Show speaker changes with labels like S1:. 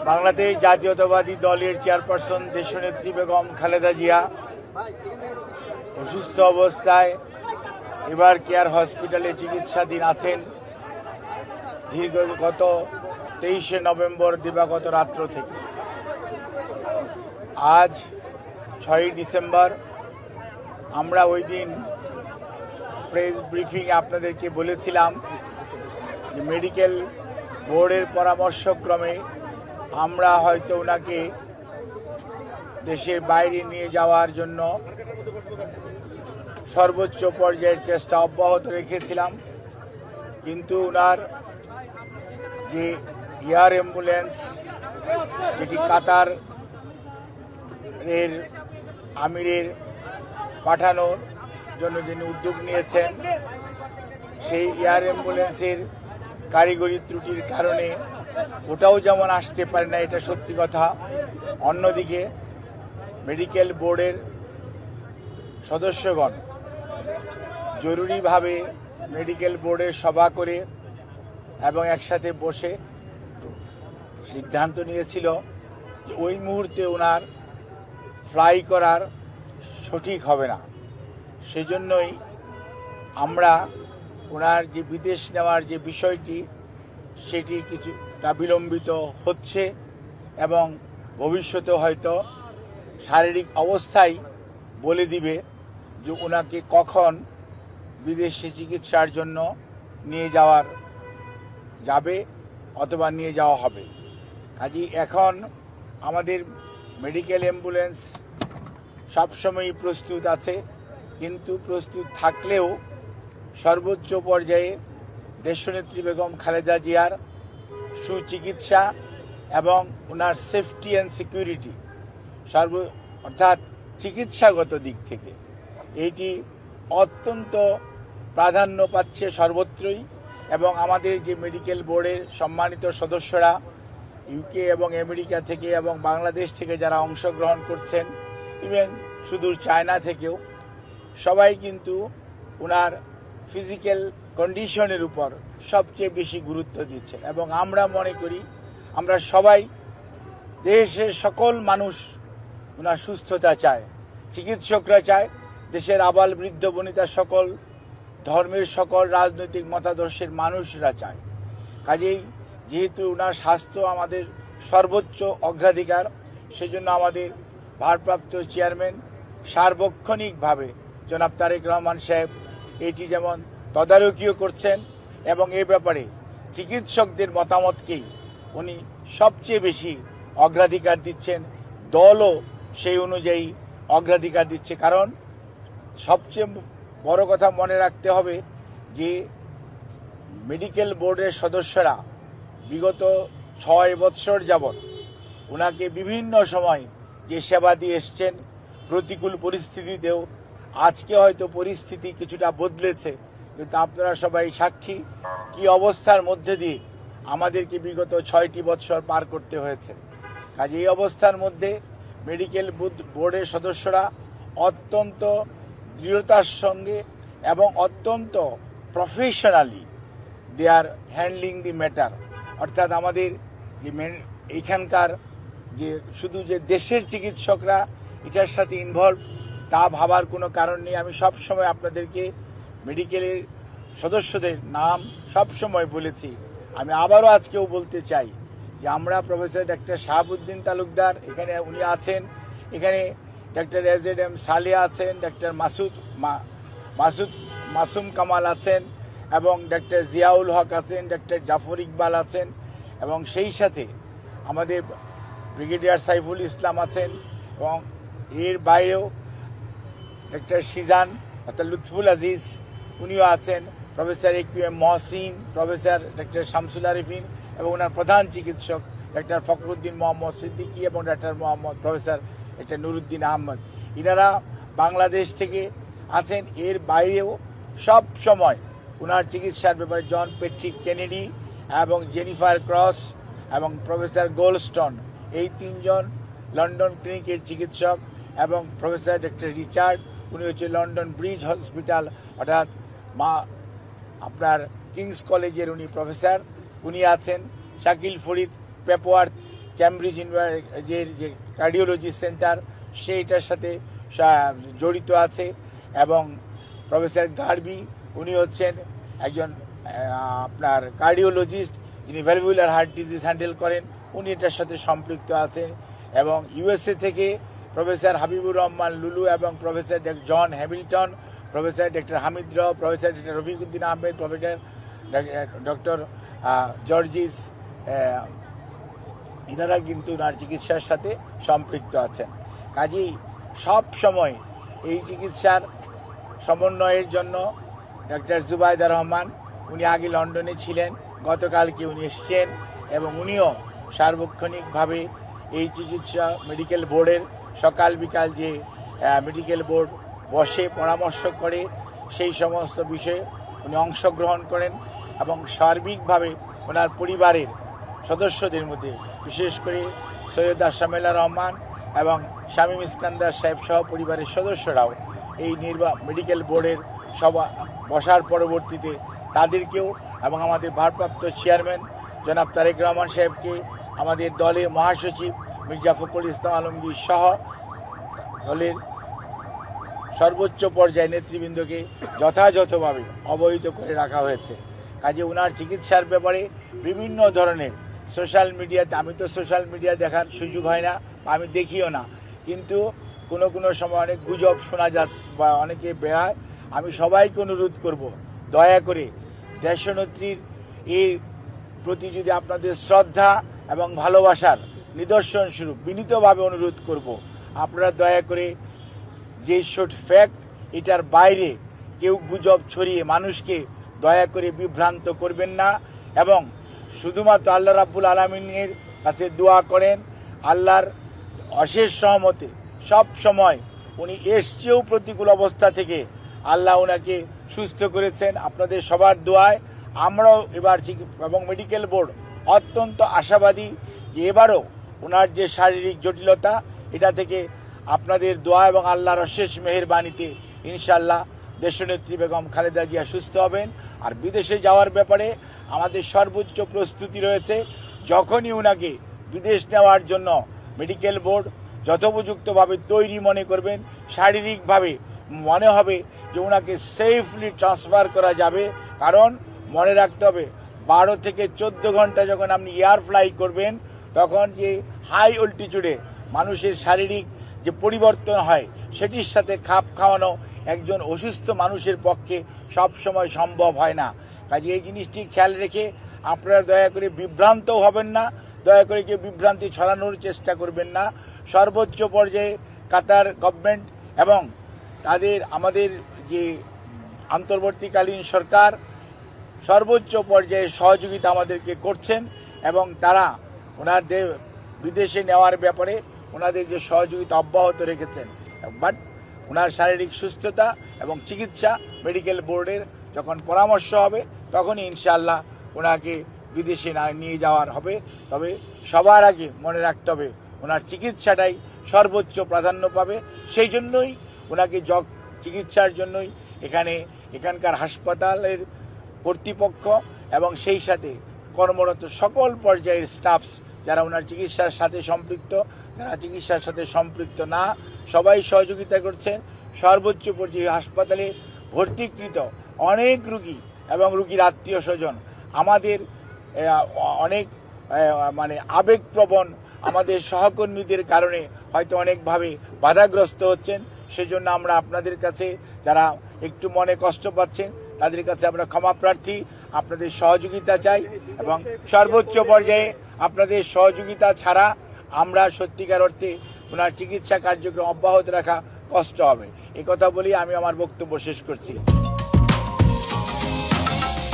S1: বাংলাদেশ জাতীয়তাবাদী দলের চেয়ারপারসন দেশনেত্রী বেগম খালেদা জিয়া অসুস্থ অবস্থায় এবার কেয়ার হসপিটালে চিকিৎসাধীন আছেন গত 23শে নভেম্বর দিবাগত রাত্র থেকে। আজ 6ই ডিসেম্বর আমরা ওই দিন প্রেস ব্রিফিংয়ে আপনাদেরকে বলেছিলাম যে মেডিকেল বোর্ডের পরামর্শক্রমে আমরা হয়তো ওনাকে দেশের বাইরে নিয়ে যাওয়ার জন্য সর্বোচ্চ পর্যায়ের চেষ্টা অব্যাহত রেখেছিলাম, কিন্তু ওনার যে এয়ার অ্যাম্বুলেন্স যেটি কাতার এর আমিরের পাঠানোর জন্য যিনি উদ্যোগ নিয়েছেন, সেই এয়ার অ্যাম্বুলেন্সের কারিগরি ত্রুটির কারণে ওটাও যেমন আসতে পারে না, এটা সত্যি কথা। অন্যদিকে মেডিকেল বোর্ডের সদস্যগণ জরুরিভাবে মেডিকেল বোর্ডের সভা করে এবং একসাথে বসে সিদ্ধান্ত নিয়েছিল যে ওই মুহূর্তে ওনার ফ্লাই করার সঠিক হবে না। সেজন্যই আমরা ওনার যে বিদেশ নেওয়ার যে বিষয়টি সেটি কিছুটা বিলম্বিত হচ্ছে এবং ভবিষ্যতে হয়তো শারীরিক অবস্থাই বলে দিবে যে ওনাকে কখন বিদেশে চিকিৎসার জন্য নিয়ে যাবে অথবা নিয়ে যাওয়া হবে। কাজেই এখন আমাদের মেডিকেল অ্যাম্বুলেন্স সবসময়ই প্রস্তুত আছে, কিন্তু প্রস্তুত থাকলেও সর্বোচ্চ পর্যায়ে দেশনেত্রী বেগম খালেদা জিয়ার সুচিকিৎসা এবং ওনার সেফটি অ্যান্ড সিকিউরিটি অর্থাৎ চিকিৎসাগত দিক থেকে এইটি অত্যন্ত প্রাধান্য পাচ্ছে সর্বত্রই। এবং আমাদের যে মেডিকেল বোর্ডের সম্মানিত সদস্যরা ইউকে এবং আমেরিকা থেকে এবং বাংলাদেশ থেকে যারা অংশগ্রহণ করছেন, ইভেন সুদূর চায়না থেকেও, সবাই কিন্তু ওনার ফিজিক্যাল কন্ডিশনের উপর সবচেয়ে বেশি গুরুত্ব দিচ্ছেন। এবং আমরা মনে করি, আমরা সবাই, দেশের সকল মানুষ ওনার সুস্থতা চায়, চিকিৎসকরা চায়, দেশের আবাল বৃদ্ধ বনিতা সকল ধর্মের সকল রাজনৈতিক মতাদর্শের মানুষরা চায়। কাজেই যেহেতু ওনার স্বাস্থ্য আমাদের সর্বোচ্চ অগ্রাধিকার, সেজন্য আমাদের ভারপ্রাপ্ত চেয়ারম্যান সার্বক্ষণিকভাবে জনাব তারেক রহমান সাহেব এটি যেমন তদারকিও করছেন এবং এ ব্যাপারে চিকিৎসকদের মতামতকেই উনি সবচেয়ে বেশি অগ্রাধিকার দিচ্ছেন। দলও সেই অনুযায়ী অগ্রাধিকার দিচ্ছে, কারণ সবচেয়ে বড় কথা মনে রাখতে হবে যে মেডিকেল বোর্ডের সদস্যরা বিগত 6 বৎসর যাবৎ ওনাকে বিভিন্ন সময় যে সেবা দিয়ে এসছেন, প্রতিকূল পরিস্থিতিতেও। আজকে হয়তো পরিস্থিতি কিছুটা বদলেছে, কিন্তু আপনারা সবাই সাক্ষী কি অবস্থার মধ্যে দিয়ে আমাদেরকে বিগত 6টি বৎসর পার করতে হয়েছে। কাজে এই অবস্থার মধ্যে মেডিকেল বোর্ডের সদস্যরা অত্যন্ত দৃঢ়তার সঙ্গে এবং অত্যন্ত professionally they are handling the matter. অর্থাৎ আমাদের যে এইখানকার যে শুধু যে দেশের চিকিৎসকরা এটার সাথে ইনভলভ তা ভাবার কোনো কারণ নেই। আমি সবসময় আপনাদেরকে মেডিকেলের সদস্যদের নাম সবসময় বলেছি, আমি আবারও আজকেও বলতে চাই যে আমরা প্রফেসর ডক্টর শাহাবুদ্দিন তালুকদার এখানে উনি আছেন, এখানে ডক্টর এজেড সালেহ আছেন, ডক্টর মাসুম কামাল আছেন এবং ডক্টর জিয়াউল হক আছেন, ডক্টর জাফর ইকবাল আছেন এবং সেই সাথে আমাদের ব্রিগেডিয়ার সাইফুল ইসলাম আছেন এবং এর বাইরেও ডক্টর সিজান অর্থাৎ লুৎফুল আজিজ উনিও আছেন, professor AQM Mohsin, professor doctor Shamsul Arifin এবং ওনার প্রধান চিকিৎসক ডক্টর ফখরুদ্দিন মোহাম্মদ সিদ্দিকী এবং doctor professor doctor Nuruddin Ahmed, ইনারা বাংলাদেশ থেকে আছেন। এর বাইরেও সব সময় ওনার চিকিৎসার ব্যাপারে জন পেট্রিক কেনেডি এবং জেনিফার ক্রস এবং প্রফেসর গোল্ডস্টোন, এই 3 জন লন্ডন ক্লিনিকের চিকিৎসক, এবং প্রফেসর ডক্টর রিচার্ড, উনি হচ্ছে লন্ডন ব্রিজ হসপিটাল অর্থাৎ আপনার কিংস কলেজের উনি প্রফেসর, উনি আছেন। শাকিল ফরিদ পেপোয়ার ক্যামব্রিজ ইউনিভার্সিটির যে কার্ডিওলজি সেন্টার সেইটার সাথে জড়িত আছে, এবং প্রফেসর গার্বি উনি হচ্ছেন একজন আপনার কার্ডিওলজিস্ট যিনি ভ্যালভুলার হার্ট ডিজিজ হ্যান্ডেল করেন, উনি এটার সাথে সম্পৃক্ত আছেন। এবং ইউএসএ থেকে প্রফেসর হাবিবুর রহমান লুলু এবং professor John Hamilton, professor doctor Hamid র, professor doctor Rafiquddin Ahmed, professor doctor Jorjis, এনারা কিন্তু ওনার চিকিৎসার সাথে সম্পৃক্ত আছেন। কাজেই সব সময় এই চিকিৎসার সমন্বয়ের জন্য ডক্টর জুবাইদা রহমান, উনি আগে লন্ডনে ছিলেন, গতকালকে উনি এসছেন, এবং উনিও সার্বক্ষণিকভাবে এই চিকিৎসা মেডিকেল বোর্ডের সকাল বিকাল যে মেডিকেল বোর্ড বসে পরামর্শ করে সেই সমস্ত বিষয়ে উনি অংশগ্রহণ করেন, এবং সার্বিকভাবে ওনার পরিবারের সদস্যদের মধ্যে বিশেষ করে সৈয়দ আশরাফুল্লাহ রহমান এবং শামীম ইস্কান্দার সাহেব সহ পরিবারের সদস্যরাও এই মেডিকেল বোর্ডের সভা বসার পরবর্তীতে তাদেরকেও এবং আমাদের ভারপ্রাপ্ত চেয়ারম্যান জনাব তারেক রহমান সাহেবকে, আমাদের দলের মহাসচিব মির্জা ফখরুল ইসলাম আলমগীর সহ দলের সর্বোচ্চ পর্যায়ে নেতৃবৃন্দকে যথাযথভাবে অবহিত করে রাখা হয়েছে। কাজে ওনার চিকিৎসার ব্যাপারে বিভিন্ন ধরনের সোশ্যাল মিডিয়াতে, আমি তো সোশ্যাল মিডিয়া দেখার সুযোগ হয় না, আমি দেখিও না, কিন্তু কোনো কোনো সময় অনেক গুজব শোনা যাচ্ছে বা অনেকে বেড়ায়। আমি সবাইকে অনুরোধ করব, দয়া করে দেশনেত্রীর এর প্রতি যদি আপনাদের শ্রদ্ধা এবং ভালোবাসার নিদর্শন স্বরূপ বিনীতভাবে অনুরোধ করব, আপনারা দয়া করে যে শোট ফ্যাক্ট এটার বাইরে কেউ গুজব ছড়িয়ে মানুষকে দয়া করে বিভ্রান্ত করবেন না, এবং শুধুমাত্র আল্লাহ রাব্বুল আলামিনের কাছে দোয়া করেন, আল্লাহর অশেষ সহমতে সব সময় উনি এসছেও প্রতিকূল অবস্থা থেকে আল্লাহ ওনাকে সুস্থ করেছেন। আপনাদের সবার দোয়ায় আমরাও এবার এবং মেডিকেল বোর্ড অত্যন্ত আশাবাদী যে এবারও ওনার যে শারীরিক জটিলতা এটা থেকে আপনাদের দোয়া এবং আল্লাহর অশেষ মেহেরবানিতে ইনশাআল্লাহ দেশনেত্রী বেগম খালেদা জিয়া সুস্থ হবেন। আর বিদেশে যাওয়ার ব্যাপারে আমাদের সর্বোচ্চ প্রস্তুতি রয়েছে। যখনই ওনাকে বিদেশ নেওয়ার জন্য মেডিকেল বোর্ড যথোপযুক্তভাবে তৈরি মনে করবেন, শারীরিকভাবে মনে হবে যে ওনাকে সেফলি ট্রান্সফার করা যাবে, কারণ মনে রাখতে হবে 12 থেকে 14 ঘন্টা যখন আপনি এয়ার ফ্লাই করবেন তখন যে হাই অল্টিটিউডে মানুষের শারীরিক যে পরিবর্তন হয় সেটির সাথে খাপ খাওয়ানো একজন অসুস্থ মানুষের পক্ষে সব সময় সম্ভব হয় না। কাজে এই জিনিসটি খেয়াল রেখে আপনারা দয়া করে বিভ্রান্ত হবেন না, দয়া করে কেউ বিভ্রান্তি ছড়ানোর চেষ্টা করবেন না। সর্বোচ্চ পর্যায়ে কাতার গভর্নমেন্ট এবং আমাদের যে অন্তর্বর্তীকালীন সরকার সর্বোচ্চ পর্যায়ে সহযোগিতা আমাদেরকে করছেন, এবং তারা ওনাদের বিদেশে নেওয়ার ব্যাপারে ওনাদের যে সহযোগিতা অব্যাহত রেখেছেন। বাট ওনার শারীরিক সুস্থতা এবং চিকিৎসা মেডিকেল বোর্ডের যখন পরামর্শ হবে তখনই ইনশাআল্লাহ ওনাকে বিদেশে নিয়ে যাওয়ার হবে। তবে সবার আগে মনে রাখতে হবে ওনার চিকিৎসাটাই সর্বোচ্চ প্রাধান্য পাবে। সেই জন্যই ওনাকে চিকিৎসার জন্যই এখানকার হাসপাতালের কর্তৃপক্ষ এবং সেই সাথে কর্মরত সকল পর্যায়ের স্টাফস যারা ওনার চিকিৎসার সাথে সম্পৃক্ত, যারা চিকিৎসার সাথে সম্পৃক্ত না, সবাই সহযোগিতা করছেন। সর্বোচ্চ পর্যায়ে হাসপাতালে ভর্তিকৃত অনেক রুগী এবং রুগীর আত্মীয় স্বজন আমাদের অনেক আবেগপ্রবণ আমাদের সহকর্মীদের কারণে হয়তো অনেকভাবে বাধাগ্রস্ত হচ্ছেন। সেজন্য আমরা আপনাদের কাছে যারা একটু মনে কষ্ট পাচ্ছেন তাদের কাছে আমরা ক্ষমা প্রার্থী, আপনাদের সহযোগিতা চাই, এবং সর্বোচ্চ পর্যায়ে আপনাদের সহযোগিতা ছাড়া আমরা সত্যিকার অর্থে ওনার চিকিৎসা কার্যক্রম অব্যাহত রাখা কষ্ট হবে। এই কথা বলি আমি আমার বক্তব্য শেষ করছি।